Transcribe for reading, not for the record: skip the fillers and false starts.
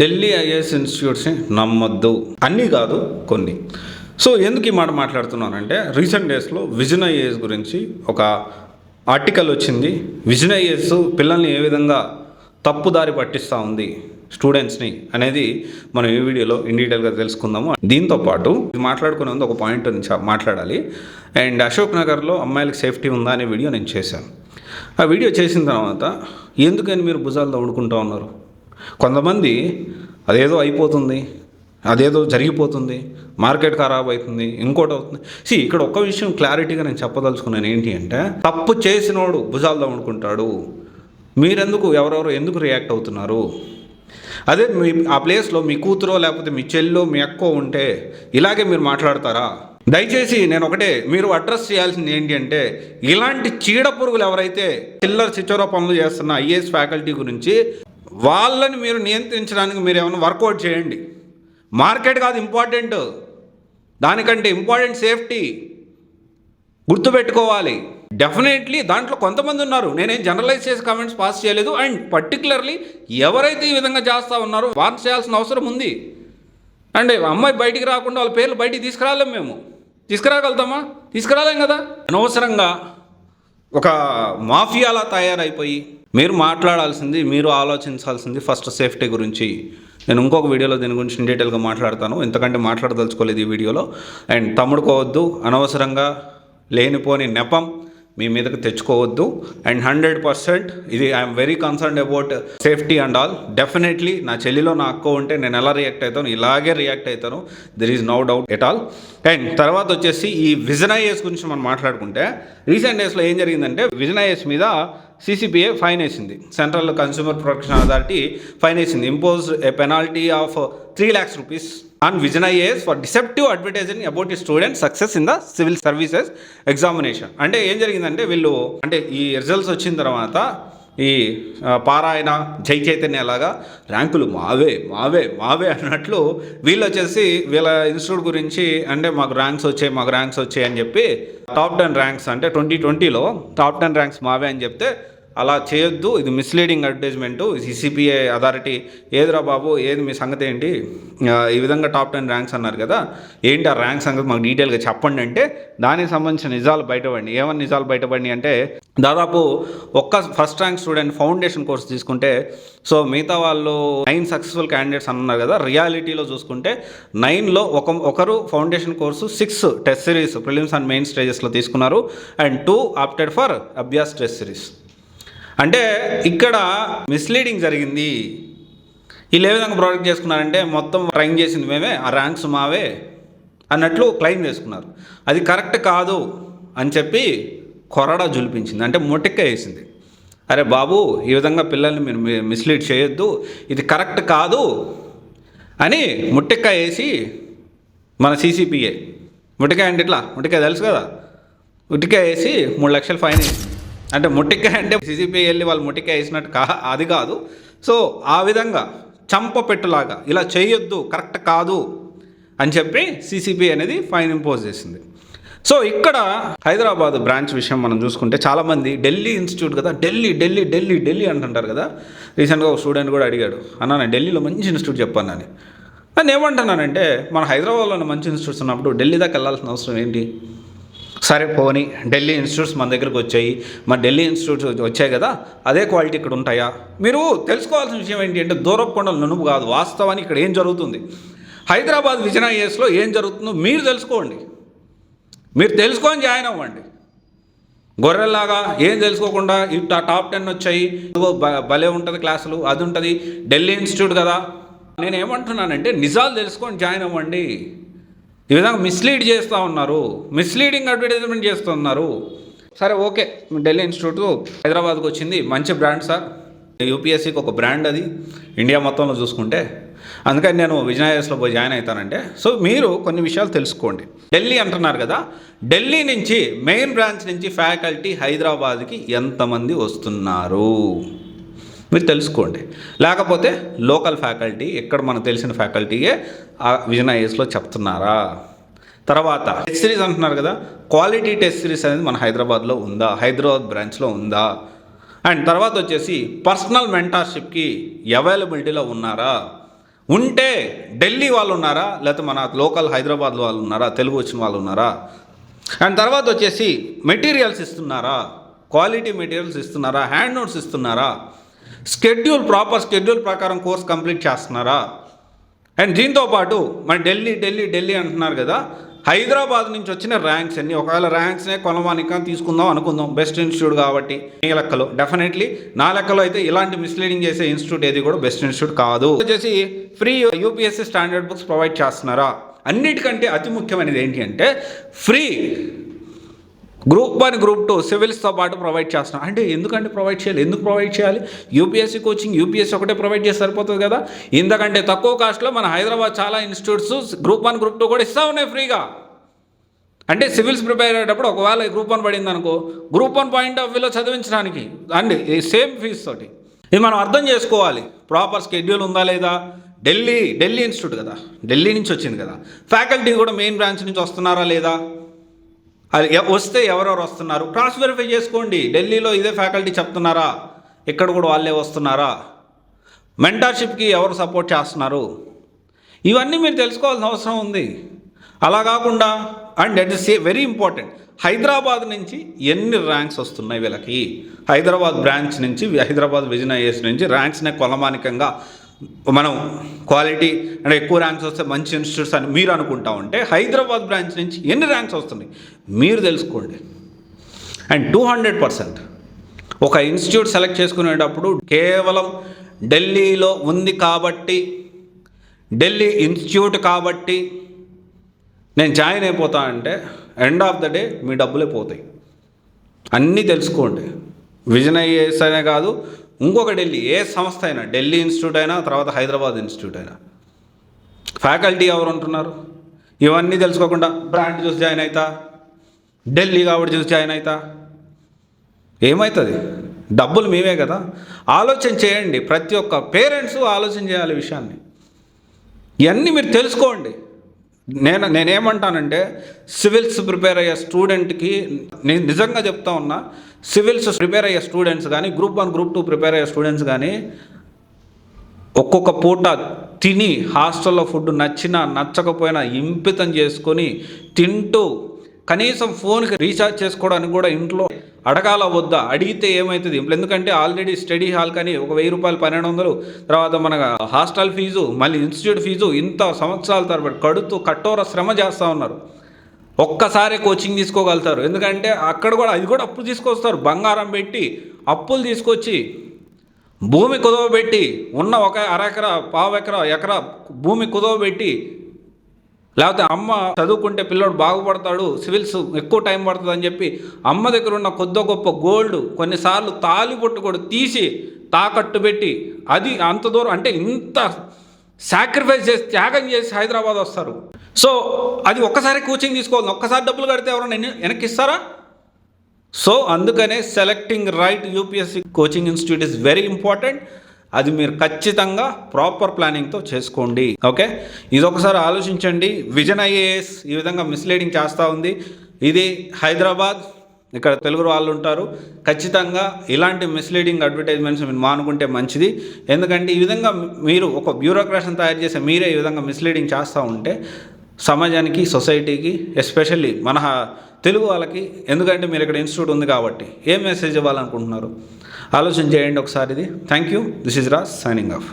Delhi IAS ఇన్స్టిట్యూట్స్ని నమ్మొద్దు, అన్నీ కాదు కొన్ని. సో ఎందుకు ఈ మాట మాట్లాడుతున్నానంటే, రీసెంట్ డేస్లో విజన్ ఐఏఎస్ గురించి ఒక ఆర్టికల్ వచ్చింది. విజన్ ఐఏఎస్ పిల్లల్ని ఏ విధంగా తప్పుదారి పట్టిస్తూ ఉంది స్టూడెంట్స్ని అనేది మనం ఈ వీడియోలో ఇన్ డీటెయిల్గా తెలుసుకుందాము. దీంతోపాటు మాట్లాడుకునే ముందు ఒక పాయింట్ మాట్లాడాలి. అండ్ అశోక్ నగర్లో అమ్మాయిలకు సేఫ్టీ ఉందా అనే వీడియో నేను చేశాను. ఆ వీడియో చేసిన తర్వాత ఎందుకని మీరు భుజాలు తవ్వుకుంటూ ఉన్నారు? కొంతమంది అదేదో అయిపోతుంది, అదేదో జరిగిపోతుంది, మార్కెట్ ఖరాబ్ అవుతుంది, ఇంకోటి అవుతుంది. ఇక్కడ ఒక్క విషయం క్లారిటీగా నేను చెప్పదలుచుకున్నాను. ఏంటి అంటే, తప్పు చేసినోడు భుజాలు తవ్వుకుంటాడు. మీరెందుకు ఎవరెవరు ఎందుకు రియాక్ట్ అవుతున్నారు? అదే మీ ఆ ప్లేస్లో మీ కూతురో లేకపోతే మీ చెల్లో మీ అక్కో ఉంటే ఇలాగే మీరు మాట్లాడతారా? దయచేసి నేను ఒకటే మీరు అడ్రస్ చేయాల్సింది ఏంటి అంటే, ఇలాంటి చీడ పురుగులు ఎవరైతే చిల్లర చిచ్చోర పనులు చేస్తున్న ఐఏఎస్ ఫ్యాకల్టీ గురించి వాళ్ళని మీరు నియంత్రించడానికి మీరు ఏమైనా వర్కౌట్ చేయండి. మార్కెట్ కాదు ఇంపార్టెంట్, దానికంటే ఇంపార్టెంట్ సేఫ్టీ. గుర్తుపెట్టుకోవాలి. డెఫినెట్లీ దాంట్లో కొంతమంది ఉన్నారు, నేనేం జనరలైజ్ చేసి కామెంట్స్ పాస్ చేయలేదు. అండ్ పర్టికులర్లీ ఎవరైతే ఈ విధంగా చేస్తూ ఉన్నారో వార్న్ చేయాల్సిన అవసరం ఉంది. అండ్ అమ్మాయి బయటికి రాకుండా వాళ్ళ పేర్లు బయటికి తీసుకురాలేం. మేము తీసుకురాగలుగుతామా? తీసుకురాలేం కదా. అనవసరంగా ఒక మాఫియాలా తయారైపోయి మీరు మాట్లాడాల్సింది, మీరు ఆలోచించాల్సింది ఫస్ట్ సేఫ్టీ గురించి. నేను ఇంకొక వీడియోలో దీని గురించి డీటెయిల్గా మాట్లాడతాను, ఎందుకంటే మాట్లాడదలుచుకోలేదు ఈ వీడియోలో. అండ్ తమ్ముడుకోవద్దు, అనవసరంగా లేనిపోని నెపం మీ మీదకి తెచ్చుకోవద్దు. అండ్ 100% ఇది I'm very concerned about safety and all. Definitely నా చెల్లిలో నా అక్క ఉంటే నేను ఎలా రియాక్ట్ అవుతాను, ఇలాగే రియాక్ట్ అవుతాను. There is no doubt at all. And తర్వాత వచ్చేసి ఈ విజన్ ఐఏఎస్ గురించి మనం మాట్లాడుకుంటే, రీసెంట్ డేస్లో ఏం జరిగిందంటే, విజన్ ఐఏఎస్ మీద CCPA ఫైన్ వేసింది. Central consumer protection authority fine వేసింది. Impose a penalty of 3 lakhs rupees on Vision IAS for deceptive advertising about a student success in the civil services examination. అంటే ఏం జరిగిందంటే, వీళ్ళు అంటే ఈ రిజల్ట్స్ వచ్చిన తర్వాత ఈ పారాయణ జై చైతన్య లాగా ర్యాంకులు మావే మావే మావే అన్నట్లు వీళ్ళు వచ్చేసి వీళ్ళ ఇన్స్టిట్యూట్ గురించి అంటే మాకు ర్యాంక్స్ వచ్చాయి అని చెప్పి టాప్ 10 ర్యాంక్స్ అంటే 2020లో టాప్ 10 ర్యాంక్స్ మావే అని చెప్తే, అలా చేయొద్దు, ఇది మిస్లీడింగ్ అడ్వర్టైజ్మెంటు. CCPA అథారిటీ ఏదిరా బాబు, ఏది మీ సంగతి ఏంటి, ఈ విధంగా టాప్ 10 ర్యాంక్స్ అన్నారు కదా, ఏంటి ఆ ర్యాంక్ సంగతి మాకు డీటెయిల్గా చెప్పండి అంటే, దానికి సంబంధించిన నిజాలు బయటపడినాయి. ఏమన్నా నిజాలు బయటపడినాయి అంటే, దాదాపు ఒక్క first rank student foundation course తీసుకుంటే, సో మిగతా వాళ్ళు 9 సక్సెస్ఫుల్ క్యాండిడేట్స్ అన్నారు కదా, రియాలిటీలో చూసుకుంటే 9లో ఒకరు foundation course 6 test series prelims and main స్టేజెస్లో తీసుకున్నారు. And 2 opted for Abhyas test series. అంటే ఇక్కడ మిస్లీడింగ్ జరిగింది. వీళ్ళు ఏ విధంగా ప్రొడక్ట్ చేసుకున్నారంటే, మొత్తం ట్రైన్ చేసింది మేమే, ఆ ర్యాంక్స్ మావే అన్నట్లు క్లెయిమ్ చేసుకున్నారు. అది కరెక్ట్ కాదు అని చెప్పి కొరడా జులిపించింది, అంటే మొటిక్క వేసింది. అరే బాబు, ఈ విధంగా పిల్లల్ని మీరు మిస్లీడ్ చేయొద్దు, ఇది కరెక్ట్ కాదు అని ముట్టిక్క వేసి మన CCPA ముట్టికాయ అంటే ఇట్లా ముట్టికాయ తెలుసు కదా, ముట్టికాయ వేసి 3 లక్షలు ఫైన్ వేసింది. అంటే ముట్టికాయ అంటే CCPA వెళ్ళి వాళ్ళు ముట్టికాయ వేసినట్టు అది కాదు. సో ఆ విధంగా చంపపెట్టులాగా ఇలా చేయొద్దు, కరెక్ట్ కాదు అని చెప్పి CCPA అనేది ఫైన్ ఇంపోజ్ చేసింది. సో ఇక్కడ హైదరాబాద్ బ్రాంచ్ విషయం మనం చూసుకుంటే, చాలామంది ఢిల్లీ ఇన్స్టిట్యూట్ కదా, ఢిల్లీ ఢిల్లీ ఢిల్లీ ఢిల్లీ అంటుంటారు కదా. రీసెంట్గా ఒక స్టూడెంట్ కూడా అడిగాడు, అన్న నేను ఢిల్లీలో మంచి ఇన్స్టిట్యూట్ చెప్పాను అని. నేను ఏమంటున్నానంటే, మన హైదరాబాద్లో మంచి ఇన్స్టిట్యూట్స్ ఉన్నప్పుడు ఢిల్లీ దాకా వెళ్ళాల్సిన అవసరం ఏంటి? సరే పోనీ ఢిల్లీ ఇన్స్టిట్యూట్స్ మన దగ్గరకు వచ్చాయి, మన ఢిల్లీ ఇన్స్టిట్యూట్స్ వచ్చాయి కదా, అదే క్వాలిటీ ఇక్కడ ఉంటాయా? మీరు తెలుసుకోవాల్సిన విషయం ఏంటి అంటే, దూరపు కొండలు నునుపు కాదు, వాస్తవానికి ఇక్కడ ఏం జరుగుతుంది, హైదరాబాద్ విజన్ ఐఏఎస్లో ఏం జరుగుతుందో మీరు తెలుసుకోండి. మీరు తెలుసుకొని జాయిన్ అవ్వండి. గొర్రెల్లాగా ఏం తెలుసుకోకుండా ఇట్లా టాప్ 10 వచ్చాయి, భలే ఉంటుంది క్లాసులు, అది ఉంటుంది, ఢిల్లీ ఇన్స్టిట్యూట్ కదా. నేను ఏమంటున్నానంటే, నిజాలు తెలుసుకొని జాయిన్ అవ్వండి. ఈ విధంగా మిస్లీడ్ చేస్తూ ఉన్నారు, మిస్లీడింగ్ అడ్వర్టైజ్మెంట్ చేస్తున్నారు. సరే ఓకే, ఢిల్లీ ఇన్స్టిట్యూట్ హైదరాబాద్కి వచ్చింది, మంచి బ్రాండ్ సార్, UPSCకి ఒక బ్రాండ్ అది ఇండియా మొత్తంలో చూసుకుంటే. అందుకని నేను విజన్ ఐఏఎస్లో పోయి జాయిన్ అవుతానంటే, సో మీరు కొన్ని విషయాలు తెలుసుకోండి. ఢిల్లీ అంటున్నారు కదా, ఢిల్లీ నుంచి మెయిన్ బ్రాంచ్ నుంచి ఫ్యాకల్టీ హైదరాబాద్కి ఎంతమంది వస్తున్నారు మీరు తెలుసుకోండి. లేకపోతే లోకల్ ఫ్యాకల్టీ ఇక్కడ మనకు తెలిసిన ఫ్యాకల్టీయే ఆ విజన్ ఐఏఎస్లో చెప్తున్నారా? తర్వాత టెస్ట్ సిరీస్ అంటున్నారు కదా, క్వాలిటీ టెస్ట్ సిరీస్ అనేది మన హైదరాబాద్లో ఉందా, హైదరాబాద్ బ్రాంచ్లో ఉందా? అండ్ తర్వాత వచ్చేసి పర్సనల్ మెంటార్షిప్కి అవైలబిలిటీలో ఉన్నారా? ఉంటే ఢిల్లీ వాళ్ళు ఉన్నారా, లేకపోతే మన లోకల్ హైదరాబాద్ వాళ్ళు ఉన్నారా, తెలుగు వచ్చిన వాళ్ళు ఉన్నారా? అండ్ తర్వాత వచ్చేసి మెటీరియల్స్ ఇస్తున్నారా, క్వాలిటీ మెటీరియల్స్ ఇస్తున్నారా, హ్యాండ్ నోట్స్ ఇస్తున్నారా, ప్రాపర్ స్కెడ్యూల్ ప్రకారం కోర్స్ కంప్లీట్ చేస్తున్నారా? అండ్ దీంతో పాటు మన ఢిల్లీ అంటున్నారు కదా, హైదరాబాద్ నుంచి వచ్చిన ర్యాంక్స్ అన్ని, ఒకవేళ ర్యాంక్స్నే కొలమానిక తీసుకుందాం అనుకుందాం, బెస్ట్ ఇన్స్టిట్యూట్ కాబట్టి మీ లెక్కలో డెఫినెట్లీ, నా లెక్కలో అయితే ఇలాంటి మిస్లీడింగ్ చేసే ఇన్స్టిట్యూట్ ఏది కూడా బెస్ట్ ఇన్స్టిట్యూట్ కాదు. వచ్చేసి free UPSC standard books provide చేస్తున్నారా? అన్నిటికంటే అతి ముఖ్యమైనది ఏంటి అంటే ఫ్రీ గ్రూప్ 1 గ్రూప్ 2 సివిల్స్తో పాటు ప్రొవైడ్ చేస్తున్నాం. అంటే ఎందుకంటే ఎందుకు ప్రొవైడ్ చేయాలి? యూపీఎస్సీ కోచింగ్ యూపీఎస్సీ ఒకటే ప్రొవైడ్ చేసి సరిపోతుంది కదా. ఇంతకంటే తక్కువ కాస్ట్లో మన హైదరాబాద్ చాలా ఇన్స్టిట్యూట్స్ గ్రూప్ 1 గ్రూప్ 2 కూడా ఇస్తూ ఉన్నాయి ఫ్రీగా. అంటే సివిల్స్ ప్రిపేర్ అయ్యేటప్పుడు ఒకవేళ గ్రూప్ 1 పడింది అనుకో, గ్రూప్ 1 పాయింట్ ఆఫ్ వ్యూలో చదివించడానికి అండి సేమ్ ఫీజు తోటి. ఇది మనం అర్థం చేసుకోవాలి. ప్రాపర్ స్కెడ్యూల్ ఉందా లేదా? ఢిల్లీ ఇన్స్టిట్యూట్ కదా, ఢిల్లీ నుంచి వచ్చింది కదా. ఫ్యాకల్టీ కూడా మెయిన్ బ్రాంచ్ నుంచి వస్తున్నారా లేదా? అది వస్తే ఎవరెవరు వస్తున్నారు క్రాస్ వెరిఫై చేసుకోండి. ఢిల్లీలో ఇదే ఫ్యాకల్టీ చెప్తున్నారా, ఇక్కడ కూడా వాళ్ళే వస్తున్నారా, మెంటర్షిప్కి ఎవరు సపోర్ట్ చేస్తున్నారు, ఇవన్నీ మీరు తెలుసుకోవాల్సిన అవసరం ఉంది. అలా కాకుండా and that is very important, Hyderabad నుంచి ఎన్ని ర్యాంక్స్ వస్తున్నాయి వీళ్ళకి, హైదరాబాద్ బ్రాంచ్ నుంచి, హైదరాబాద్ విజన్ ఐఏఎస్ నుంచి ర్యాంక్స్నే కొలమానికంగా మనం క్వాలిటీ అంటే ఎక్కువ ర్యాంక్స్ వస్తే మంచి ఇన్స్టిట్యూట్స్ అని మీరు అనుకుంటా ఉంటే, హైదరాబాద్ బ్రాంచ్ నుంచి ఎన్ని ర్యాంక్స్ వస్తున్నాయి మీరు తెలుసుకోండి. అండ్ 200% ఒక ఇన్స్టిట్యూట్ సెలెక్ట్ చేసుకునేటప్పుడు కేవలం ఢిల్లీలో ఉంది కాబట్టి, ఢిల్లీ ఇన్స్టిట్యూట్ కాబట్టి నేను జాయిన్ అయిపోతా అంటే ఎండ్ ఆఫ్ ద డే మీ డబ్బులే పోతాయి. అన్నీ తెలుసుకోండి. విజన్ ఐఏఎస్ అనే కాదు, ఇంకొక ఏ సంస్థ అయినా, ఢిల్లీ ఇన్స్టిట్యూట్ అయినా, తర్వాత హైదరాబాద్ ఇన్స్టిట్యూట్ అయినా, ఫ్యాకల్టీ ఎవరు ఉంటున్నారు ఇవన్నీ తెలుసుకోకుండా బ్రాండ్ చూసి జాయిన్ అవుతా, ఢిల్లీ కాబట్టి చూసి జాయిన్ అవుతా, ఏమవుతుంది? డబ్బులు మేమే కదా. ఆలోచన చేయండి. ప్రతి ఒక్క పేరెంట్స్ ఆలోచన చేయాలి విషయాన్ని. ఇవన్నీ మీరు తెలుసుకోండి. నేనేమంటానంటే సివిల్స్ ప్రిపేర్ అయ్యే స్టూడెంట్కి నేను నిజంగా చెప్తా ఉన్నా, సివిల్స్ ప్రిపేర్ అయ్యే స్టూడెంట్స్ కానీ, గ్రూప్ 1 గ్రూప్ 2 ప్రిపేర్ అయ్యే స్టూడెంట్స్ కానీ ఒక్కొక్క పూట తిని హాస్టల్లో ఫుడ్ నచ్చినా నచ్చకపోయినా ఇంపితం చేసుకొని తింటూ కనీసం ఫోన్కి రీఛార్జ్ చేసుకోవడానికి కూడా ఇంట్లో అడగాల వద్దా? అడిగితే ఏమవుతుంది? ఎందుకంటే ఆల్రెడీ స్టడీ హాల్ కానీ ఒక 1000 రూపాయలు 1200, తర్వాత మన హాస్టల్ ఫీజు, మళ్ళీ ఇన్స్టిట్యూట్ ఫీజు, ఇంత సంవత్సరాల తరబడి కడుతూ కఠోర శ్రమ చేస్తూ ఉన్నారు. ఒక్కసారి కోచింగ్ తీసుకోగలుగుతారు. ఎందుకంటే అక్కడ కూడా అది కూడా అప్పులు తీసుకొస్తారు. బంగారం పెట్టి అప్పులు తీసుకొచ్చి భూమి కుదవబెట్టి ఉన్న ఒక అరెకరా, పావు ఎకరా భూమి కుదవబెట్టి, లేకపోతే అమ్మ చదువుకుంటే పిల్లడు బాగుపడతాడు, సివిల్స్ ఎక్కువ టైం పడుతుంది అని చెప్పి అమ్మ దగ్గర ఉన్న కొద్ది గొప్ప గోల్డ్, కొన్నిసార్లు తాలిబొట్టు కూడా తీసి తాకట్టు పెట్టి, అది అంత దూరం అంటే ఇంత సాక్రిఫైస్ చేసి త్యాగం చేసి హైదరాబాద్ వస్తారు. సో అది ఒక్కసారి కోచింగ్ తీసుకోవాలి, ఒక్కసారి డబ్బులు కడితే ఎవరైనా వెనక్కి ఇస్తారా? సో అందుకనే selecting right UPSC coaching institute is very important. అది మీరు ఖచ్చితంగా ప్రాపర్ ప్లానింగ్తో చేసుకోండి. ఓకే, ఇది ఒకసారి ఆలోచించండి. విజన్ ఐఏఎస్ ఈ విధంగా మిస్లీడింగ్ చేస్తూ ఉంది. ఇది హైదరాబాద్, ఇక్కడ తెలుగు వాళ్ళు ఉంటారు. ఖచ్చితంగా ఇలాంటి మిస్లీడింగ్ అడ్వర్టైజ్మెంట్స్ మీరు మానుకుంటే మంచిది. ఎందుకంటే ఈ విధంగా మీరు ఒక బ్యూరోక్రాట్స్ని తయారు చేసే మీరే ఈ విధంగా మిస్లీడింగ్ చేస్తూ ఉంటే సమాజానికి, సొసైటీకి, ఎస్పెషల్లీ మన తెలుగు వాళ్ళకి, ఎందుకంటే మీరు ఇక్కడ ఇన్స్టిట్యూట్ ఉంది కాబట్టి ఏం మెసేజ్ ఇవ్వాలనుకుంటున్నారు ఆలోచన చేయండి ఒకసారి. ఇది thank you. This is Raj signing off.